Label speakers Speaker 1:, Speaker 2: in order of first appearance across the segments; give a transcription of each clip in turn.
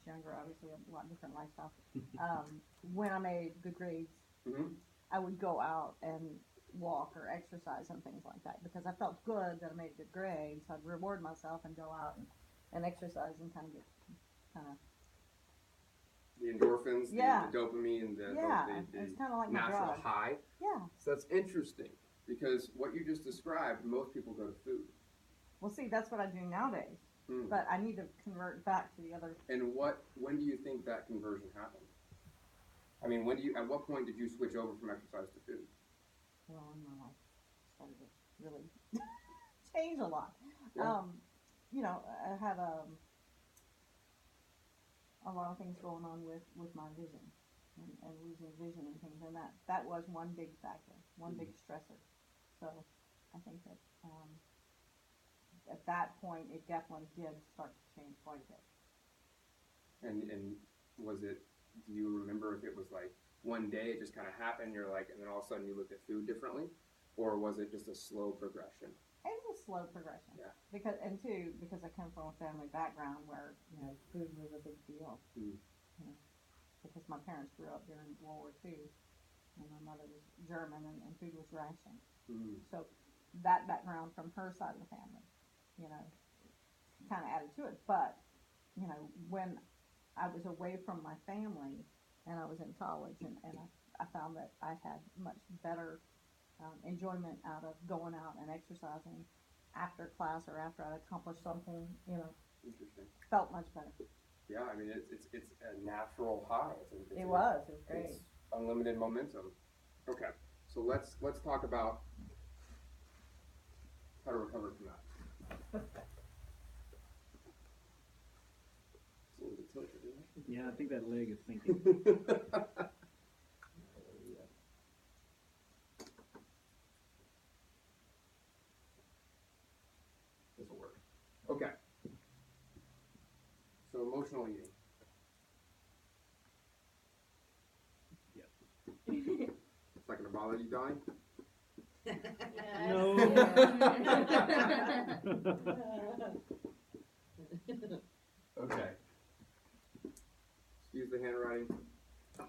Speaker 1: younger, obviously a lot different lifestyle. When I made good grades,
Speaker 2: Mm-hmm.
Speaker 1: I would go out and walk or exercise and things like that because I felt good that I made a good grade. So I'd reward myself and go out and exercise and kind of get kind of
Speaker 2: The endorphins,
Speaker 1: yeah,
Speaker 2: the dopamine,
Speaker 1: yeah.
Speaker 2: the
Speaker 1: It's kind of like my
Speaker 2: natural
Speaker 1: drug.
Speaker 2: high.
Speaker 1: Yeah.
Speaker 2: So that's interesting because what you just described, most people go to food.
Speaker 1: Well, see, that's what I do nowadays.
Speaker 2: Mm.
Speaker 1: But I need to convert back to the other.
Speaker 2: And when do you think that conversion happened? I mean, at what point did you switch over from exercise to food?
Speaker 1: Well, in my life started to really change a lot.
Speaker 2: Yeah.
Speaker 1: I had a lot of things going on with my vision and losing vision and things, and that was one big factor, one big stressor. So I think that at that point it definitely did start to change quite a bit.
Speaker 2: And was it? Do you remember if it was like one day it just kind of happened? You're like, and then all of a sudden you looked at food differently, or was it just a slow progression?
Speaker 1: It was a slow progression.
Speaker 2: Yeah.
Speaker 1: Because I come from a family background where food was a big deal.
Speaker 2: Mm.
Speaker 1: You know, because my parents grew up during World War II, and my mother was German, and food was rationed.
Speaker 2: Mm.
Speaker 1: So that background from her side of the family, you know, kind of added to it. But when I was away from my family and I was in college, and I found that I had much better enjoyment out of going out and exercising after class or after I'd accomplished something,
Speaker 2: Interesting.
Speaker 1: felt much better.
Speaker 2: Yeah, I mean it's a natural high.
Speaker 1: It was great.
Speaker 2: It's unlimited momentum. Okay, so let's talk about how to recover from that. It's a little bit tilted, isn't
Speaker 3: Yeah, I think that leg is sinking.
Speaker 2: it? This will work. Okay. So emotional eating.
Speaker 3: Yes.
Speaker 2: It's not gonna bother you, Donnie?
Speaker 3: No.
Speaker 2: Okay. Excuse the handwriting.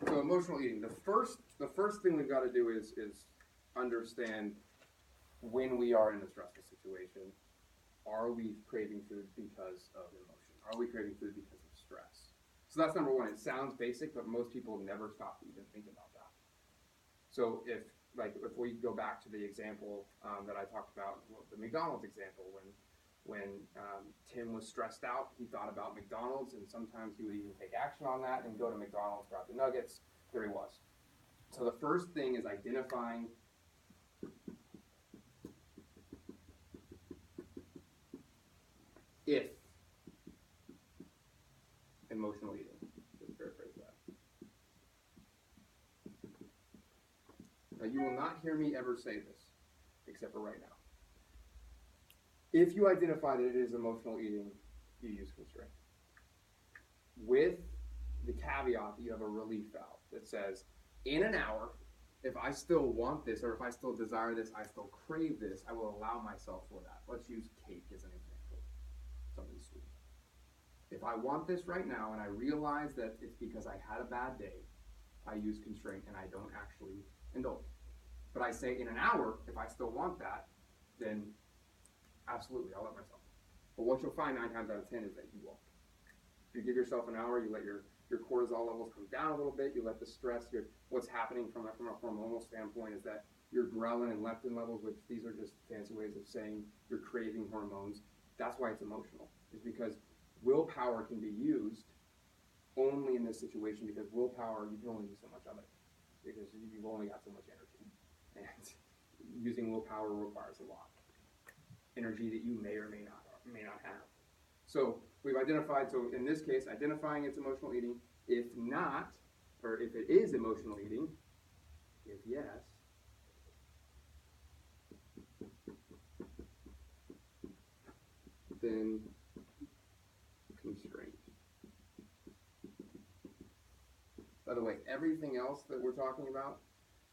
Speaker 2: So emotional eating. The first thing we've got to do is understand when we are in a stressful situation. Are we craving food because of emotion? Are we craving food because of stress? So that's number one. It sounds basic, but most people never stop to even think about that. So if we go back to the example that I talked about, the McDonald's example, when Tim was stressed out, he thought about McDonald's, and sometimes he would even take action on that and go to McDonald's, grab the nuggets. There he was. So the first thing is identifying if emotional eating. Just paraphrase that. Now you will not hear me ever say this, except for right now. If you identify that it is emotional eating, you use constraint. With the caveat that you have a relief valve that says, in an hour, if I still want this, or if I still desire this, I still crave this, I will allow myself for that. Let's use cake as an example. Something sweet. If I want this right now and I realize that it's because I had a bad day, I use constraint and I don't actually indulge. But I say in an hour, if I still want that, then absolutely, I'll let myself. But what you'll find 9 times out of 10 is that you won't. If you give yourself an hour, you let your cortisol levels come down a little bit, you let the stress, what's happening from a hormonal standpoint is that your ghrelin and leptin levels, which these are just fancy ways of saying you're craving hormones, that's why it's emotional. It's because willpower can be used only in this situation because willpower, you can only use so much of it because you've only got so much energy. And using willpower requires a lot. Energy that you may or may not have. So we've identified, so in this case, identifying it's emotional eating. If not, or if it is emotional eating, if yes, then constraint. By the way, everything else that we're talking about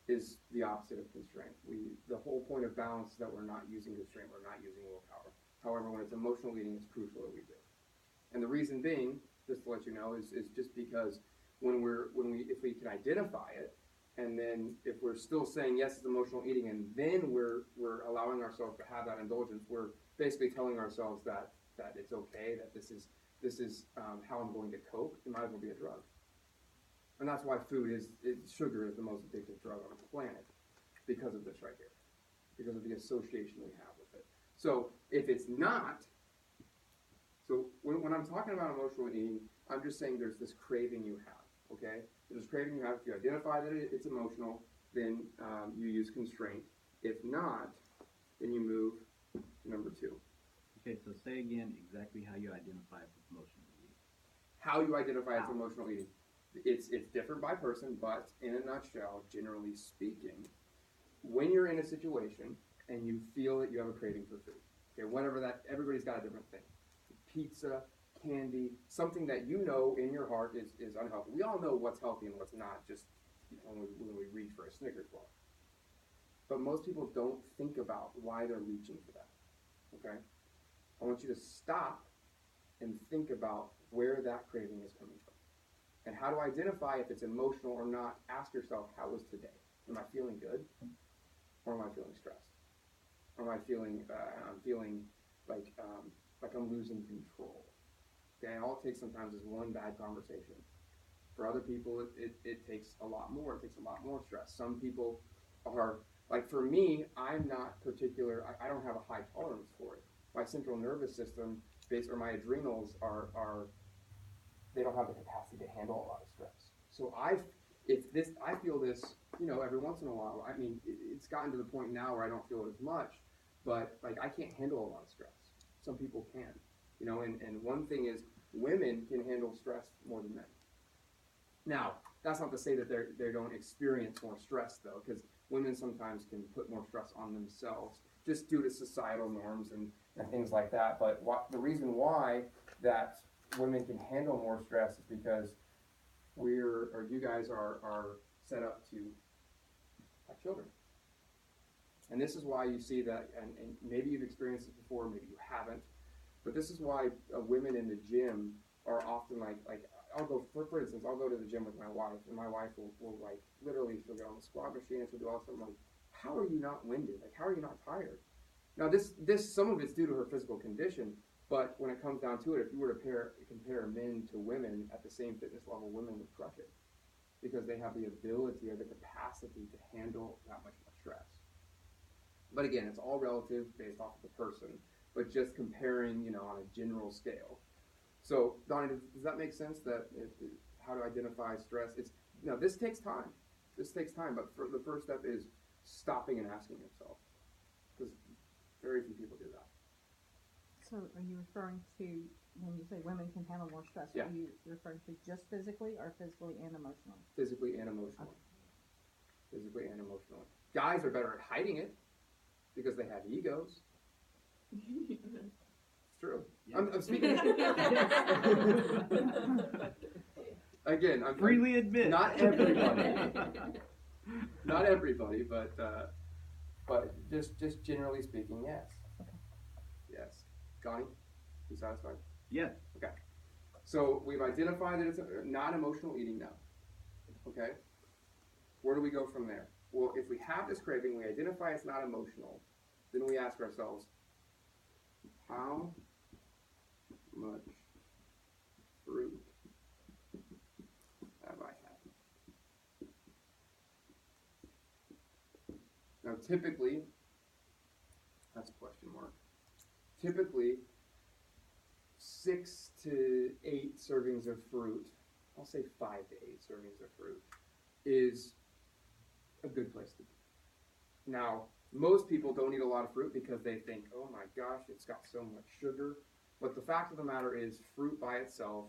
Speaker 2: is the opposite of constraint. The whole point of balance is that we're not using constraint, we're not using willpower. However, when it's emotional eating, it's crucial that we do. And the reason being just to let you know, is just because if we can identify it, and then if we're still saying yes, it's emotional eating, and then we're allowing ourselves to have that indulgence, we're basically telling ourselves that it's okay, that this is how I'm going to cope. It might as well be a drug, and that's why sugar is the most addictive drug on the planet, because of this right here, because of the association we have with it. So if it's not, so when I'm talking about emotional eating, I'm just saying there's this craving you have. Okay, there's this craving you have. If you identify that it's emotional, then you use constraint. If not, then you move to number 2.
Speaker 3: Okay, so say again exactly how you identify if it's emotional eating.
Speaker 2: How you identify it's emotional eating. It's different by person, but in a nutshell, generally speaking, when you're in a situation and you feel that you have a craving for food, okay, whatever that, everybody's got a different thing. Pizza, candy, something that you know in your heart is unhealthy. We all know what's healthy and what's not, just when we reach for a Snickers bar. But most people don't think about why they're reaching for that. Okay? I want you to stop and think about where that craving is coming from. And how to identify if it's emotional or not. Ask yourself, how was today? Am I feeling good? Or am I feeling stressed? Or am I feeling, I'm feeling like I'm losing control? Okay, and all it takes sometimes is one bad conversation. For other people, it takes a lot more. It takes a lot more stress. Some people are, like for me, I'm not particular, I don't have a high tolerance for it. My central nervous system, or my adrenals are they don't have the capacity to handle a lot of stress. So I feel this, every once in a while. I mean, it's gotten to the point now where I don't feel it as much, but like I can't handle a lot of stress. Some people can, and one thing is women can handle stress more than men. Now, that's not to say that they don't experience more stress though, because women sometimes can put more stress on themselves just due to societal norms and things like that. But the reason why that women can handle more stress is because you guys are set up to have children. And this is why you see that, and maybe you've experienced it before, maybe you haven't, but this is why women in the gym are often like I'll go, for instance, I'll go to the gym with my wife, and my wife will like, literally, she'll get on the squat machine and she'll do all something like, how are you not winded? Like, how are you not tired? Now, this some of it's due to her physical condition, but when it comes down to it, if you were to compare men to women at the same fitness level, women would crush it because they have the ability or the capacity to handle that much more stress. But again, it's all relative based off of the person, but just comparing, on a general scale. So, Donnie, does that make sense? That how to identify stress? This takes time. This takes time, but the first step is stopping and asking yourself, because very few people do that.
Speaker 1: So are you referring to, when you say women can handle more stress,
Speaker 2: Yeah.
Speaker 1: are you referring to just physically or physically and emotionally?
Speaker 2: Physically and emotionally.
Speaker 1: Okay.
Speaker 2: Physically and emotionally. Guys are better at hiding it because they have egos. It's true.
Speaker 3: Yeah.
Speaker 2: I'm speaking. Again, I'm
Speaker 3: Freely admit.
Speaker 2: Not everybody. Not everybody, but just generally speaking, yes.
Speaker 1: Okay.
Speaker 2: Yes. Connie, you satisfied?
Speaker 3: Yes.
Speaker 2: Okay. So we've identified that it's not emotional eating now. Okay. Where do we go from there? Well, if we have this craving, we identify it's not emotional, then we ask ourselves, how much fruit have I had? Now, typically, that's a question mark. Typically, 6 to 8 servings of fruit, I'll say 5 to 8 servings of fruit, is a good place to be. Now, most people don't eat a lot of fruit because they think, oh my gosh, it's got so much sugar. But the fact of the matter is, fruit by itself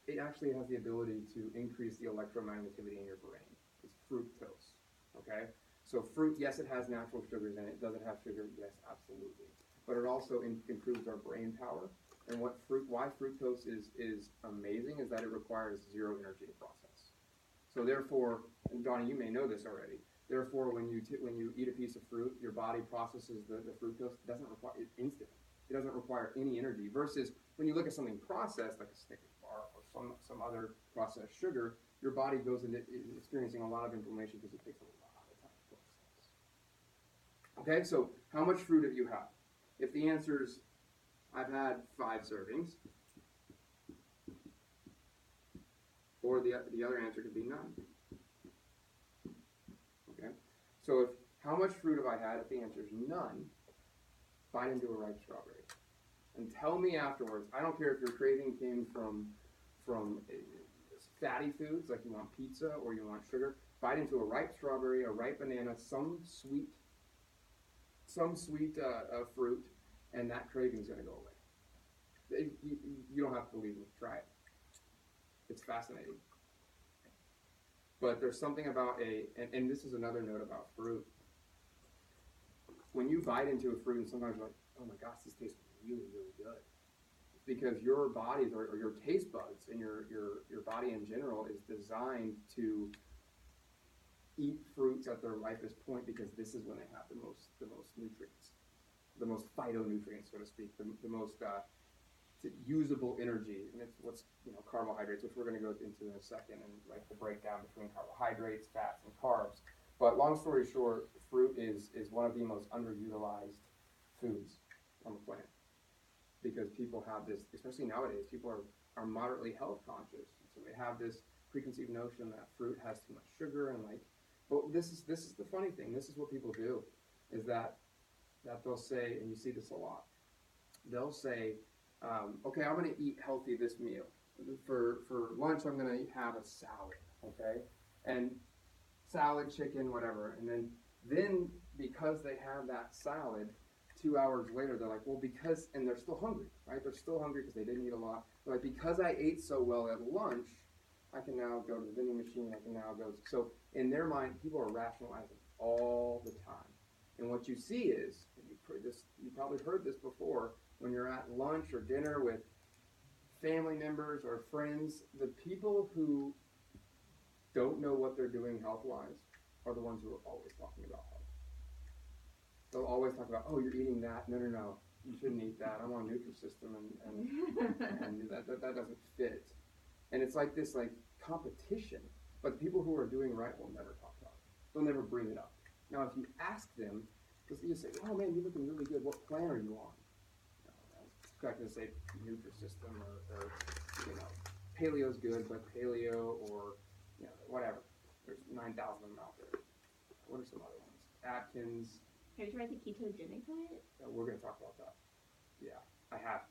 Speaker 2: it actually has the ability to increase the electromagnetivity in your brain. It's fructose, okay? So fruit, yes, it has natural sugars in it. Does it have sugar? Yes, absolutely. But it also improves our brain power. And why fructose is amazing is that it requires zero energy to process. So therefore, and Donnie, you may know this already. Therefore, when you eat a piece of fruit, your body processes the fructose. It doesn't require it instantly. It doesn't require any energy. Versus when you look at something processed, like a Snickers bar or some other processed sugar, your body goes into experiencing a lot of inflammation because it takes a lot of time to process. Okay, so how much fruit have you had? If the answer is, I've had 5 servings, or the other answer could be none. Okay, so if how much fruit have I had? If the answer is none, bite into a ripe strawberry, and tell me afterwards. I don't care if your craving came from fatty foods like you want pizza or you want sugar. Bite into a ripe strawberry, a ripe banana, some sweet fruit, and that craving is going to go away. You don't have to believe me. Try it. It's fascinating. But there's something about and this is another note about fruit. When you bite into a fruit and sometimes you're like, oh my gosh, this tastes really, really good. It's because your bodies or your taste buds and your body in general is designed to eat fruits at their ripest point because this is when they have the most nutrients, the most phytonutrients, so to speak, the most usable energy, and it's what's carbohydrates, which we're going to go into in a second, and like the breakdown between carbohydrates, fats, and carbs. But long story short, fruit is one of the most underutilized foods on the planet because people have this, especially nowadays, people are moderately health conscious, so they have this preconceived notion that fruit has too much sugar and like. But this is the funny thing. This is what people do, is that they'll say, and you see this a lot. They'll say, okay, I'm going to eat healthy this meal. For lunch, I'm going to have a salad, okay? And salad, chicken, whatever. And then because they have that salad, 2 hours later, they're like, well, and they're still hungry, right? They're still hungry because they didn't eat a lot. They're like, because I ate so well at lunch, I can now go to the vending machine. I can now go. So in their mind, people are rationalizing all the time. And what you see is, you probably heard this before, when you're at lunch or dinner with family members or friends, the people who don't know what they're doing health-wise are the ones who are always talking about health. They'll always talk about, oh, you're eating that. No, you shouldn't eat that. I'm on Nutrisystem, and that doesn't fit. And it's like this competition. But the people who are doing right will never talk about it. They'll never bring it up. Now, if you ask them, because you say, oh man, you're looking really good. What plan are you on? I'm not going to say Nutrisystem or paleo's good, but paleo or whatever. There's 9,000 of them out there. What are some other ones? Atkins.
Speaker 4: Have you tried the ketogenic diet?
Speaker 2: We're going to talk about that. Yeah, I have.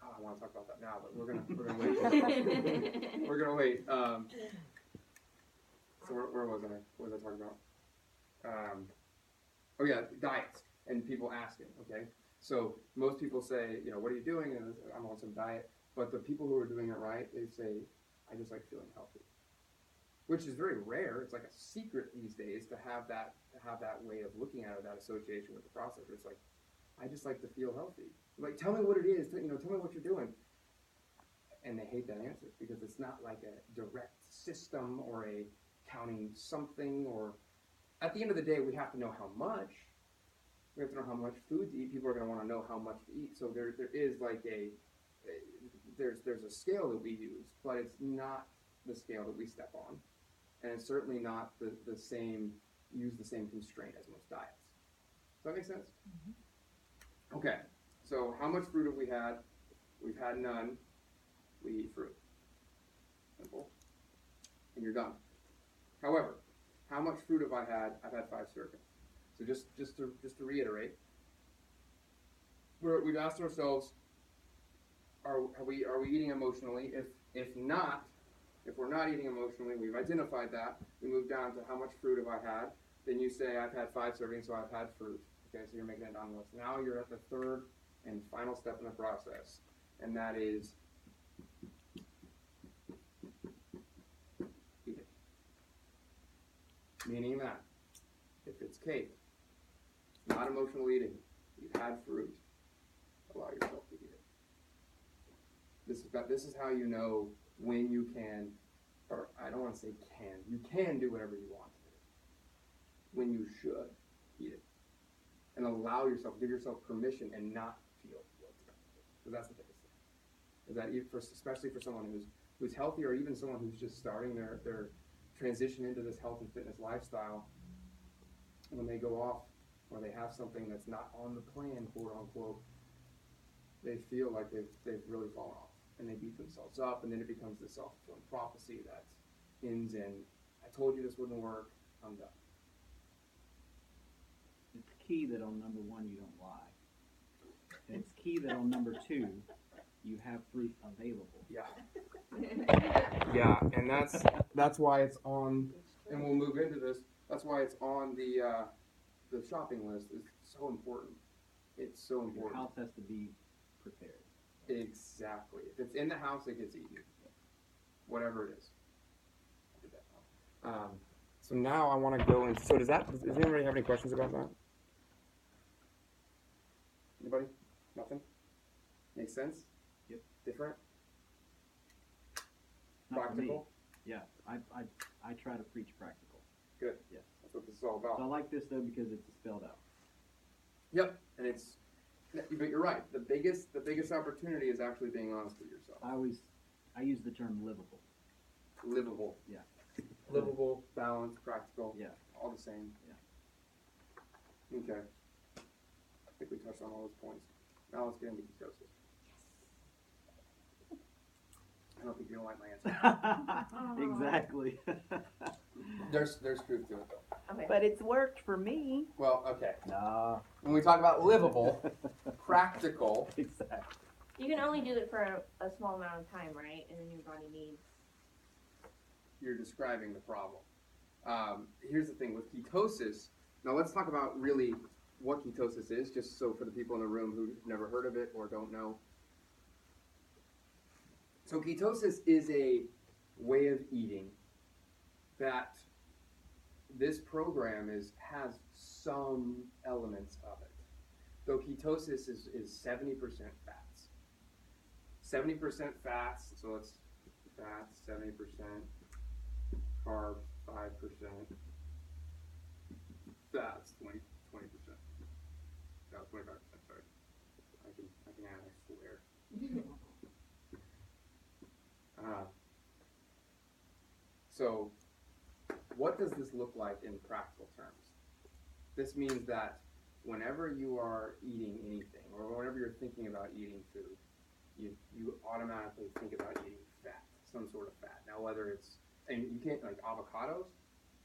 Speaker 2: I want to talk about that now, but we're gonna wait. We're gonna wait. So where was I? What was I talking about? Oh yeah, diets and people asking. Okay, so most people say, what are you doing? And I'm on some diet. But the people who are doing it right, they say, I just like feeling healthy, which is very rare. It's like a secret these days to have that way of looking at it, that association with the processor. It's like, I just like to feel healthy. Like, tell me what it is. Tell me what you're doing. And they hate that answer because it's not like a direct system or a counting something. Or at the end of the day, we have to know how much. We have to know how much food to eat. People are going to want to know how much to eat. So there is like there's a scale that we use, but it's not the scale that we step on, and it's certainly not the same constraint as most diets. Does that make sense? Mm-hmm. Okay, so how much fruit have we had? We've had none. We eat fruit. Simple. And you're done. However, how much fruit have I had? I've had 5 servings. So just to reiterate, we've asked ourselves, are we eating emotionally? If not, if we're not eating emotionally, we've identified that. We move down to how much fruit have I had? Then you say I've had 5 servings, so I've had fruit. Okay, so you're making it on the list. Now you're at the third and final step in the process, and that is eat it. Meaning that if it's cake, not emotional eating, you've had fruit, allow yourself to eat it. This is how you know when you can, or I don't want to say can, you can do whatever you want to do. When you should eat it. and allow yourself, give yourself permission and not feel guilty. Because that's the biggest thing. Is that especially for someone who's healthy, or even someone who's just starting their transition into this health and fitness lifestyle, when they go off or they have something that's not on the plan, quote unquote, they feel like they've really fallen off, and they beat themselves up, and then it becomes this self-fulfilling prophecy that ends in, I told you this wouldn't work, I'm done.
Speaker 3: It's key that on number one, you don't lie. And it's key that on number two, you have proof available.
Speaker 2: Yeah. Yeah, and that's why it's on, and we'll move into this, that's why it's on the shopping list. It's so important. It's so
Speaker 3: Your
Speaker 2: important.
Speaker 3: house has to be prepared.
Speaker 2: Exactly. If it's in the house, it gets eaten. Whatever it is. I did that. So now I want to go into, so does anybody have any questions about that? Anybody? Make sense?
Speaker 3: Yep.
Speaker 2: Different?
Speaker 3: Not for me.
Speaker 2: Practical?
Speaker 3: Yeah, I try to preach practical.
Speaker 2: Good.
Speaker 3: Yes.
Speaker 2: That's what this is all
Speaker 3: So I
Speaker 2: about.
Speaker 3: like this though because it's spelled out.
Speaker 2: Yep. And but you're right. The biggest opportunity is actually being honest with yourself.
Speaker 3: I use the term livable.
Speaker 2: Livable.
Speaker 3: Yeah.
Speaker 2: Livable, balanced, practical.
Speaker 3: Yeah.
Speaker 2: All the same.
Speaker 3: Yeah.
Speaker 2: Okay. I think we touched on all those points. Now let's get into ketosis. I don't think you don't like my answer.
Speaker 3: Exactly.
Speaker 2: There's truth to it though.
Speaker 4: Okay.
Speaker 5: But it's worked for me.
Speaker 2: Well, okay.
Speaker 3: Nah.
Speaker 2: When we talk about livable, practical,
Speaker 3: Exactly.
Speaker 4: You can only do it for a small amount of time, right? And then your body needs.
Speaker 2: you're describing the problem. Here's the thing with ketosis. Now let's talk about really what ketosis is, just so for the people in the room who've never heard of it or don't know. So ketosis is a way of eating that this program has some elements of it. Though ketosis is 70% fats. 70% fats, so it's fats, 70%, carbs, 5%, fats, 20%. No, 25%, sorry. I can add, I swear. So, what does this look like in practical terms? This means that whenever you are eating anything, or whenever you're thinking about eating food, you automatically think about eating fat, some sort of fat. Now, whether it's, and you can't, like avocados,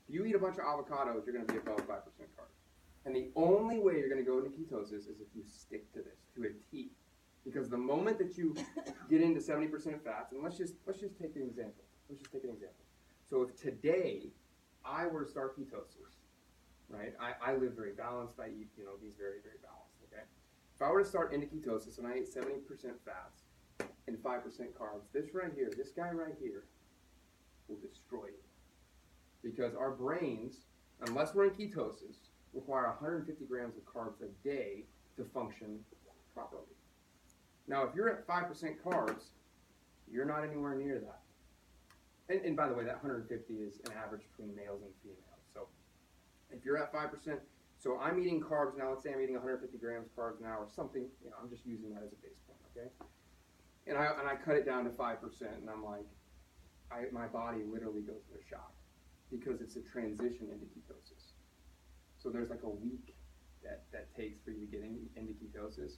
Speaker 2: if you eat a bunch of avocados, you're going to be above 5% carbs. And the only way you're going to go into ketosis is if you stick to this, to a T. Because the moment that you get into 70% fats, and let's just take an example. So if today I were to start ketosis, right? I live very balanced. I eat, these very, very balanced, okay? If I were to start into ketosis and I ate 70% fats and 5% carbs, this guy right here will destroy you. Because our brains, unless we're in ketosis, require 150 grams of carbs a day to function properly. Now, if you're at 5% carbs, you're not anywhere near that. And by the way, that 150 is an average between males and females. So if you're at 5%, so I'm eating carbs now, let's say I'm eating 150 grams carbs now or something, I'm just using that as a base point, okay? And I cut it down to 5%, and I'm like, my body literally goes into shock because it's a transition into ketosis. So there's like a week that takes for you to get into ketosis,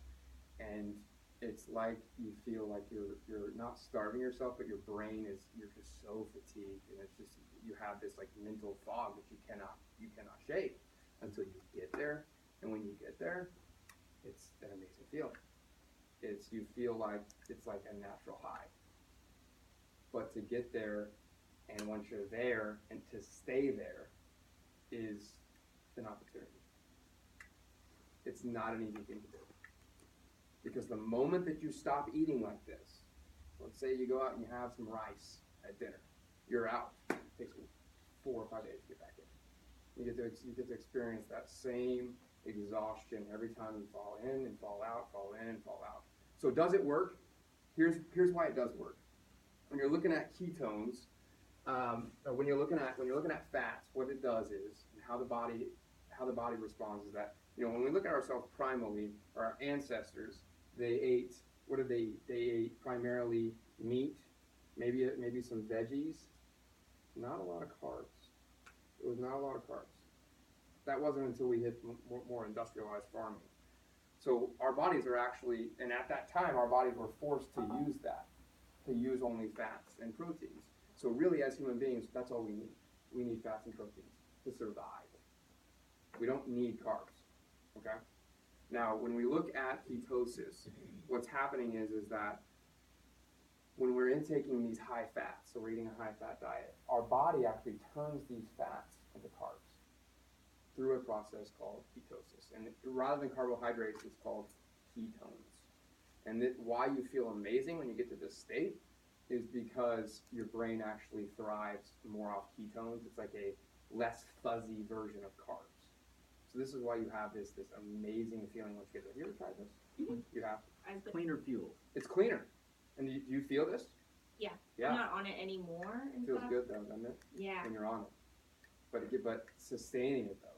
Speaker 2: and it's like you feel like you're not starving yourself, but your brain you're just so fatigued, and it's just you have this like mental fog that you cannot shake until you get there. And when you get there, it's an amazing feeling. You feel like it's like a natural high. But to get there, and once you're there, and to stay there, is an opportunity. It's not an easy thing to do. Because the moment that you stop eating like this, let's say you go out and you have some rice at dinner, you're out. It takes 4 or 5 days to get back in. You get to experience that same exhaustion every time you fall in and fall out, fall in and fall out. So does it work? Here's why it does work. When you're looking at ketones, when you're looking at fats, what it does is, and how the body responds is that You know, when we look at ourselves primally, our ancestors, they ate, what did they eat? They ate primarily meat, maybe some veggies, not a lot of carbs. It was not a lot of carbs. That wasn't until we hit more industrialized farming. So our bodies are actually, and at that time, our bodies were forced to use that, to use only fats and proteins. So really, as human beings, that's all we need. We need fats and proteins to survive. We don't need carbs, okay? Now, when we look at ketosis, what's happening is that when we're intaking these high fats, so we're eating a high fat diet, our body actually turns these fats into carbs through a process called ketosis. And rather than carbohydrates, it's called ketones. And why you feel amazing when you get to this state is because your brain actually thrives more off ketones. It's like a less fuzzy version of carbs. So this is why you have this amazing feeling once you get there. Have you ever tried this?
Speaker 4: Mhm.
Speaker 2: You have?
Speaker 3: Cleaner fuel.
Speaker 2: It's cleaner. And do you feel this?
Speaker 4: Yeah.
Speaker 2: Yeah.
Speaker 4: I'm not on it anymore and
Speaker 2: It feels
Speaker 4: stuff.
Speaker 2: good though, doesn't it?
Speaker 4: Yeah.
Speaker 2: When you're on it. But sustaining it though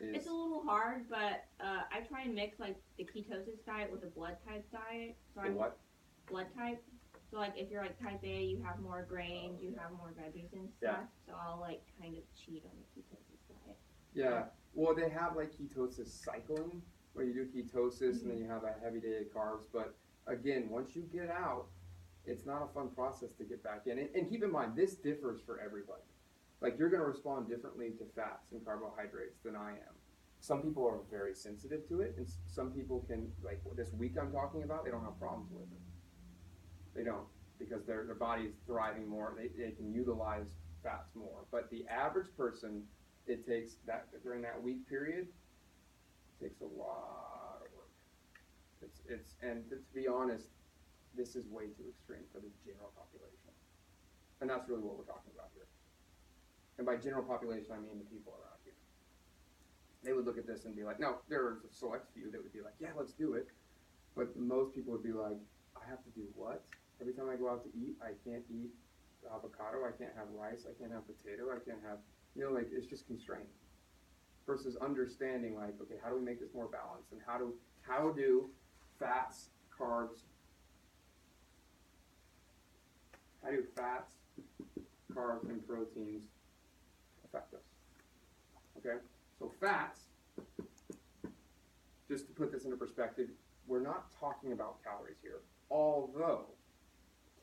Speaker 4: It's
Speaker 2: is
Speaker 4: a little hard, but I try and mix like the ketosis diet with a blood type diet. So
Speaker 2: the
Speaker 4: I'm
Speaker 2: what?
Speaker 4: blood type. So like if you're like type A, you have more grains, you have more veggies and
Speaker 2: Yeah.
Speaker 4: stuff. So I'll like kind of cheat on the ketosis diet.
Speaker 2: Yeah. Well, they have like ketosis cycling where you do ketosis and then you have a heavy day of carbs. But again, once you get out, it's not a fun process to get back in. And keep in mind, this differs for everybody. Like you're going to respond differently to fats and carbohydrates than I am. Some people are very sensitive to it, and some people can, like this week I'm talking about, they don't have problems with it. They don't, because their body's thriving more. They can utilize fats more. But the average person, it takes that during that week period, it takes a lot of work. And to be honest, this is way too extreme for the general population. And that's really what we're talking about here. And by general population, I mean the people around here. They would look at this and be like, no, there's a select few that would be like, yeah, let's do it. But most people would be like, I have to do what? Every time I go out to eat, I can't eat avocado, I can't have rice, I can't have potato, I can't have, like it's just constrained. Versus understanding like, okay, how do we make this more balanced? And how do fats, carbs, and proteins affect us? Okay, so fats, just to put this into perspective, we're not talking about calories here. Although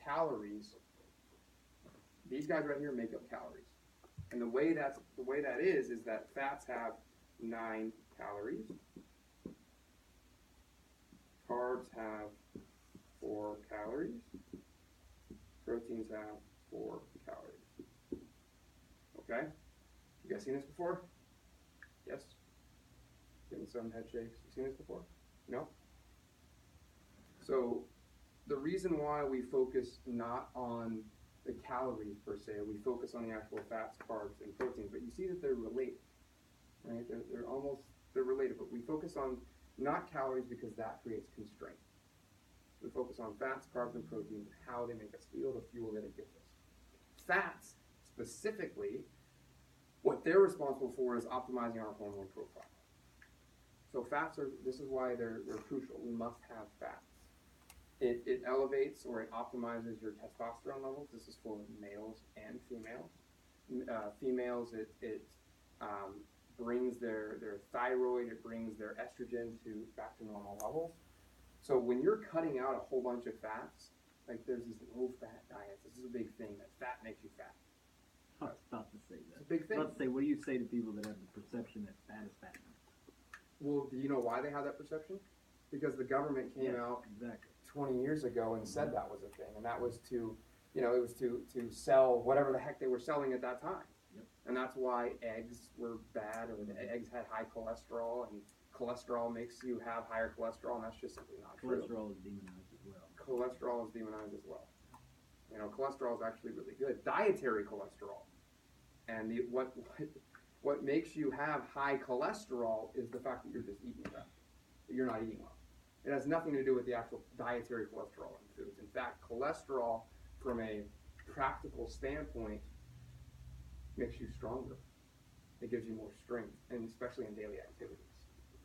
Speaker 2: calories, these guys right here make up calories. And the way that is that fats have 9 calories, carbs have 4 calories, proteins have 4 calories. Okay? You guys seen this before? Yes? Getting some head shakes. You seen this before? No? So the reason why we focus not on the calories per se, we focus on the actual fats, carbs, and proteins, but you see that they're related, right? They're related, but we focus on not calories because that creates constraint. We focus on fats, carbs, and proteins and how they make us feel, the fuel that it gives us. Fats, specifically, what they're responsible for is optimizing our hormone profile. So fats this is why they're crucial. We must have fats. It elevates or it optimizes your testosterone levels. This is for males and females. Females, it brings their thyroid, it brings their estrogen back to normal levels. So when you're cutting out a whole bunch of fats, like there's these low-fat diets. This is a big thing, that fat makes you fat.
Speaker 3: I was about to say that.
Speaker 2: It's a big thing.
Speaker 3: I was about to say, what do you say to people that have the perception that fat is fat?
Speaker 2: Well, do you know why they have that perception? Because the government came out
Speaker 3: Exactly.
Speaker 2: 20 years ago and said that was a thing, and that was to, it was to sell whatever the heck they were selling at that time.
Speaker 3: Yep.
Speaker 2: And that's why eggs were bad, or the eggs had high cholesterol, and cholesterol makes you have higher cholesterol, and that's just simply not true.
Speaker 3: Cholesterol is demonized as well.
Speaker 2: Cholesterol is demonized as well. Cholesterol is actually really good. Dietary cholesterol, and what makes you have high cholesterol is the fact that you're just eating crap. You're not eating well. It has nothing to do with the actual dietary cholesterol in foods. In fact, cholesterol, from a practical standpoint, makes you stronger. It gives you more strength, and especially in daily activities.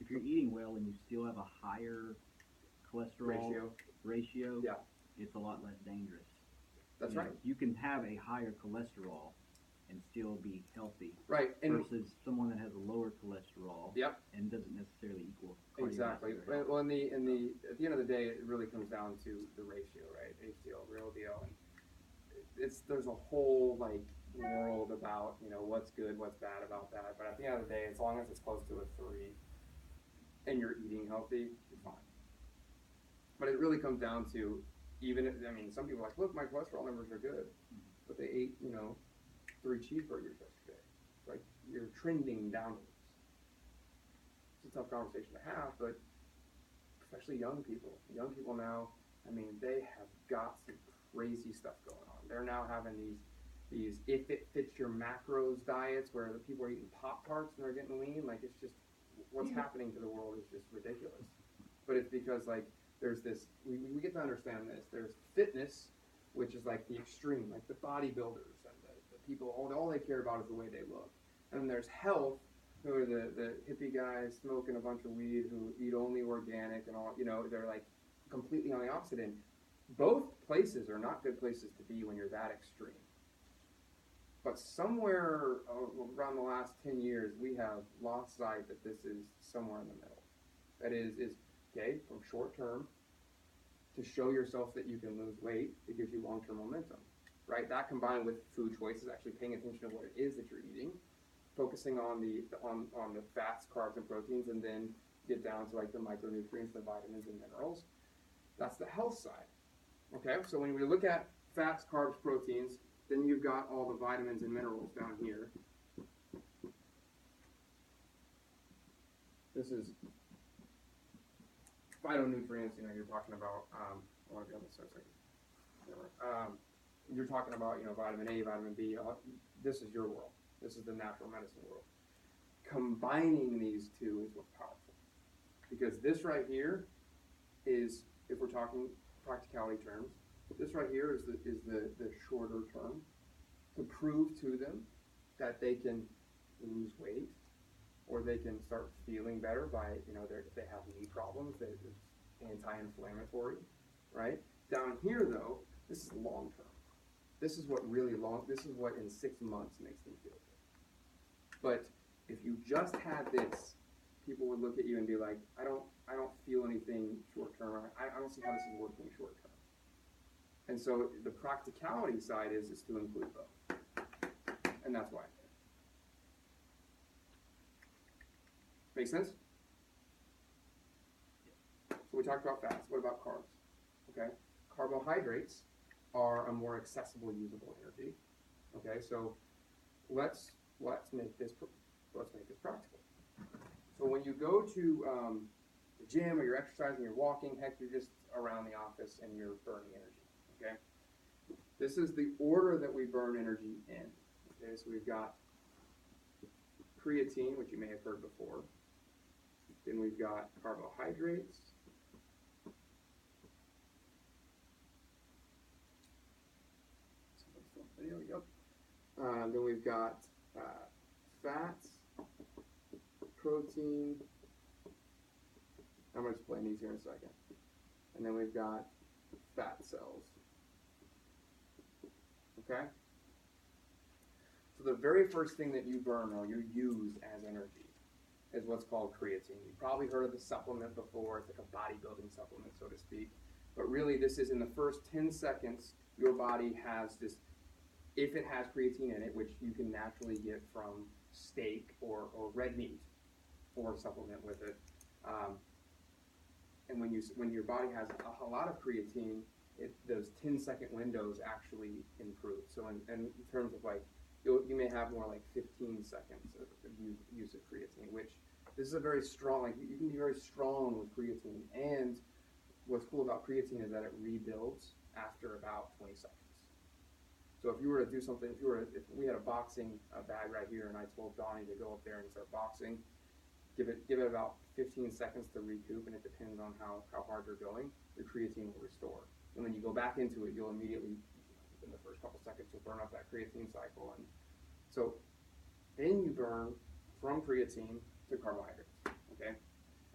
Speaker 3: if you're eating well and you still have a higher cholesterol ratio,
Speaker 2: Yeah.
Speaker 3: it's a lot less dangerous.
Speaker 2: That's
Speaker 3: You know,
Speaker 2: right.
Speaker 3: You can have a higher cholesterol and still be healthy
Speaker 2: Right. And
Speaker 3: versus someone that has a lower cholesterol
Speaker 2: Yep.
Speaker 3: and doesn't necessarily equal
Speaker 2: exactly.
Speaker 3: cardiovascular health.
Speaker 2: Well, at the end of the day, it really comes down to the ratio, right? HDL, real deal, and there's a whole like world about what's good, what's bad about that. But at the end of the day, as long as it's close to a 3, and you're eating healthy, you're fine. But it really comes down to some people are like, look, my cholesterol numbers are good, but they ate 3 cheeseburgers yesterday. Like you're trending downwards. It's a tough conversation to have, but especially young people. Young people now, they have got some crazy stuff going on. They're now having these if it fits your macros diets where the people are eating Pop-Tarts and they're getting lean. Like it's just what's happening to the world is just ridiculous. But it's because like there's this we get to understand this. There's fitness, which is like the extreme, like the bodybuilders and the people all they care about is the way they look. And then there's health, who are the hippie guys smoking a bunch of weed who eat only organic and all, they're like completely on the opposite end. Both places are not good places to be when you're that extreme. But somewhere around the last 10 years, we have lost sight that this is somewhere in the middle. That is okay, from short term, to show yourself that you can lose weight, it gives you long-term momentum, right? That combined with food choices, actually paying attention to what it is that you're eating, focusing on the fats, carbs, and proteins, and then get down to like the micronutrients, the vitamins and minerals. That's the health side. Okay, so when we look at fats, carbs, proteins, then you've got all the vitamins and minerals down here. This is phytonutrients. You're talking about. I want to be on this second. You're talking about vitamin A, vitamin B. This is your world. This is the natural medicine world. Combining these two is what's powerful, because this right here is, if we're talking practicality terms, this right here is the shorter term to prove to them that they can lose weight or they can start feeling better by if they have knee problems, that it's anti-inflammatory, right? Down here though, this is long term. This is what in 6 months makes them feel good. But if you just had this, people would look at you and be like, I don't feel anything short term. I don't see how this is working short term. And so the practicality side is to include both. And that's why. Make sense? So we talked about fats. What about carbs? Okay, carbohydrates are a more accessible, usable energy. Okay, so let's make this practical. So when you go to the gym or you're exercising, you're walking, heck, you're just around the office and you're burning energy. Okay, this is the order that we burn energy in. Okay, so we've got creatine, which you may have heard before. Then we've got carbohydrates. Video, yep. Then we've got fats, protein. I'm going to explain these here in a second. And then we've got fat cells. Okay? So the very first thing that you burn or you use as energy is what's called creatine. You've probably heard of the supplement before. It's like a bodybuilding supplement, so to speak. But really, this is in the first 10 seconds, your body has this, if it has creatine in it, which you can naturally get from steak or red meat, or supplement with it. And when your body has a lot of creatine, those 10-second windows actually improve. So in terms of like, you may have more like 15 seconds of use of creatine, which this is a very strong, like you can be very strong with creatine. And what's cool about creatine is that it rebuilds after about 20 seconds. So if you were to do something, if we had a boxing bag right here and I told Donnie to go up there and start boxing, give it about 15 seconds to recoup, and it depends on how hard you're going, your creatine will restore. And when you go back into it, you'll immediately, in the first couple seconds, you'll burn up that creatine cycle. And so then you burn from creatine to carbohydrates, okay?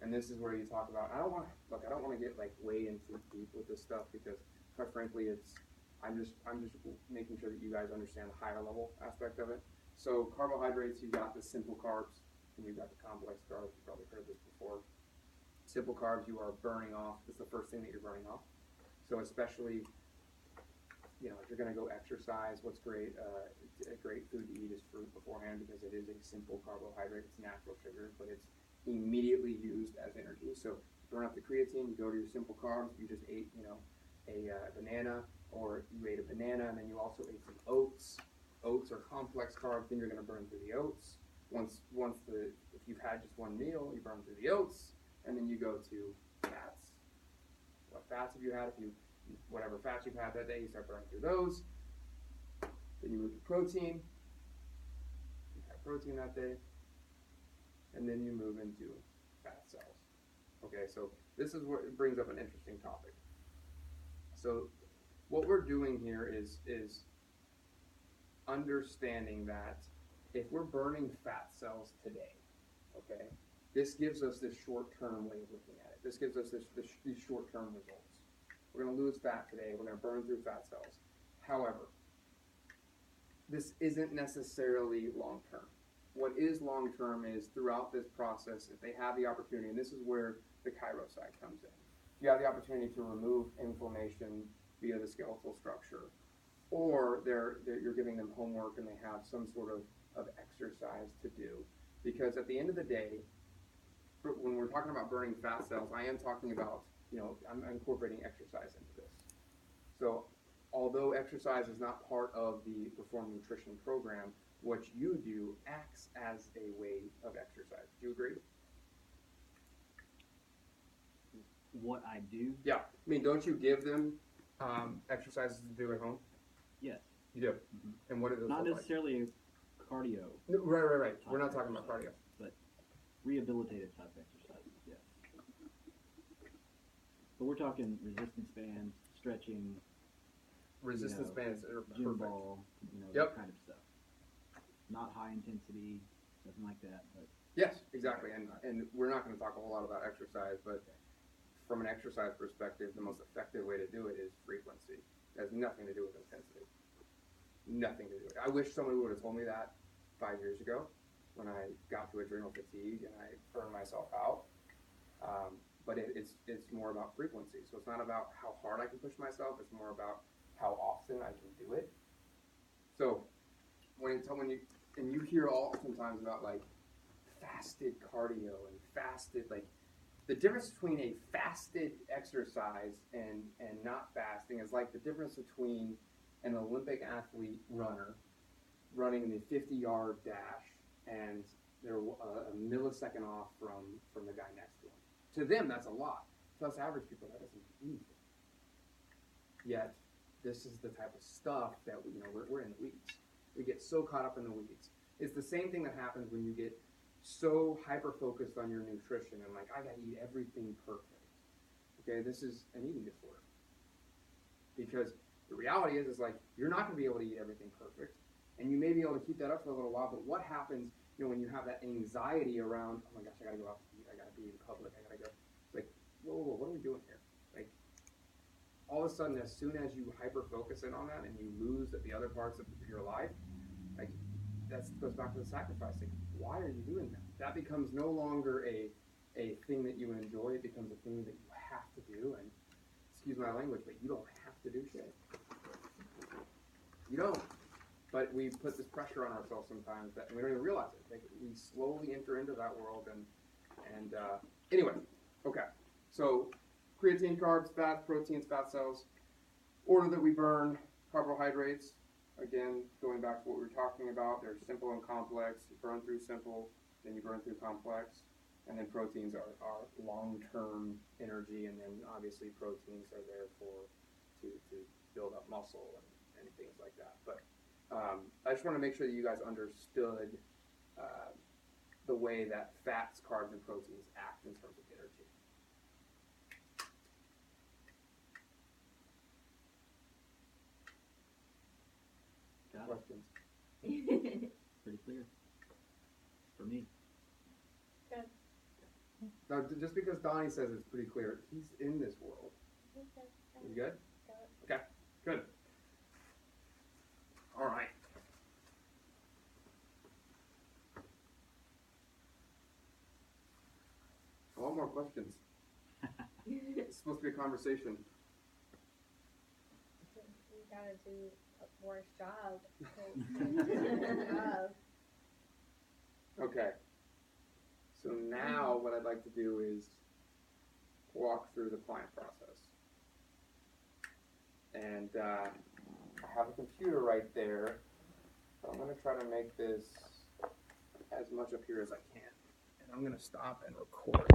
Speaker 2: And this is where you talk about, I don't want to get like way into deep with this stuff because quite frankly, I'm just making sure that you guys understand the higher level aspect of it. So carbohydrates, you've got the simple carbs and you've got the complex carbs. You've probably heard this before. Simple carbs you are burning off. It's the first thing that you're burning off. So especially, if you're going to go exercise, what's great, a great food to eat is fruit beforehand because it is a simple carbohydrate. It's natural sugar, but it's immediately used as energy. So burn up the creatine, you go to your simple carbs. You just ate, a banana, or you ate a banana and then you also ate some oats. Oats are complex carbs. Then you're going to burn through the oats. If you've had just one meal, you burn through the oats, and then you go to fats. What fats have you had? Whatever fats you've had that day, you start burning through those. Then you move to protein. You have protein that day. And then you move into fat cells. Okay, so this is where it brings up an interesting topic. So what we're doing here is understanding that if we're burning fat cells today, okay, this gives us this short-term way of looking at it. This gives us these short-term results. We're going to lose fat today. We're going to burn through fat cells. However, this isn't necessarily long-term. What is long-term is throughout this process, if they have the opportunity, and this is where the chiro side comes in. You have the opportunity to remove inflammation via the skeletal structure, or you're giving them homework and they have some sort of exercise to do. Because at the end of the day, when we're talking about burning fat cells, I am talking about, I'm incorporating exercise into this. So although exercise is not part of the Reform Nutrition program, what you do acts as a way of exercise. Do you agree?
Speaker 3: What I do?
Speaker 2: Yeah. I mean, don't you give them exercises to do at home?
Speaker 3: Yes.
Speaker 2: You do.
Speaker 3: Mm-hmm.
Speaker 2: And what do those
Speaker 3: Not
Speaker 2: look
Speaker 3: necessarily a cardio.
Speaker 2: No, right. We're not talking about cardio.
Speaker 3: But rehabilitative type exercises, yes. But we're talking resistance bands, stretching,
Speaker 2: Resistance bands are
Speaker 3: gym
Speaker 2: perfect.
Speaker 3: ball,
Speaker 2: Yep.
Speaker 3: that kind of stuff. Not high intensity, nothing like that. But
Speaker 2: Yes, exactly. And we're not going to talk a whole lot about exercise, but from an exercise perspective, the most effective way to do it is frequency. It has nothing to do with intensity. Nothing to do with it. I wish somebody would have told me that 5 years ago when I got to adrenal fatigue and I burned myself out. But it's more about frequency. So it's not about how hard I can push myself. It's more about how often I can do it. So when you hear oftentimes about like fasted cardio and fasted, like the difference between a fasted exercise and not fasting is like the difference between an Olympic athlete running the 50-yard dash and they're a millisecond off from the guy next to him. To them, that's a lot. To us average people, that doesn't mean anything. Yet, this is the type of stuff that we're in the weeds. We get so caught up in the weeds. It's the same thing that happens when you get so hyper-focused on your nutrition and like, I gotta eat everything perfect. Okay, this is an eating disorder. Because the reality is like, you're not gonna be able to eat everything perfect. And you may be able to keep that up for a little while, but what happens, when you have that anxiety around, oh my gosh, I gotta go out to eat, I gotta be in public, I gotta go. It's like, whoa, what are we doing here? Like, all of a sudden, as soon as you hyper-focus in on that and you lose the other parts of your life, like, that goes back to the sacrifice thing. Why are you doing that? That becomes no longer a thing that you enjoy. It becomes a thing that you have to do. And excuse my language, but you don't have to do shit. You don't. But we put this pressure on ourselves sometimes that we don't even realize it. Like, we slowly enter into that world. And anyway, okay. So creatine, carbs, fats, proteins, fat cells. Order that we burn: carbohydrates. Again, going back to what we were talking about, they're simple and complex. You burn through simple, then you burn through complex, and then proteins are long-term energy, and then obviously proteins are there to build up muscle and things like that. But I just want to make sure that you guys understood the way that fats, carbs, and proteins act in terms of energy.
Speaker 3: got
Speaker 2: Questions?
Speaker 3: it. Pretty clear. For me.
Speaker 2: Now, just because Donnie says it's pretty clear, he's in this world. You good? Okay, good. All right. I want more questions. It's supposed to be a conversation.
Speaker 5: You gotta do a worse job.
Speaker 2: Okay. So now what I'd like to do is walk through the client process. And I have a computer right there. So I'm going to try to make this as much up here as I can. And I'm going to stop and record.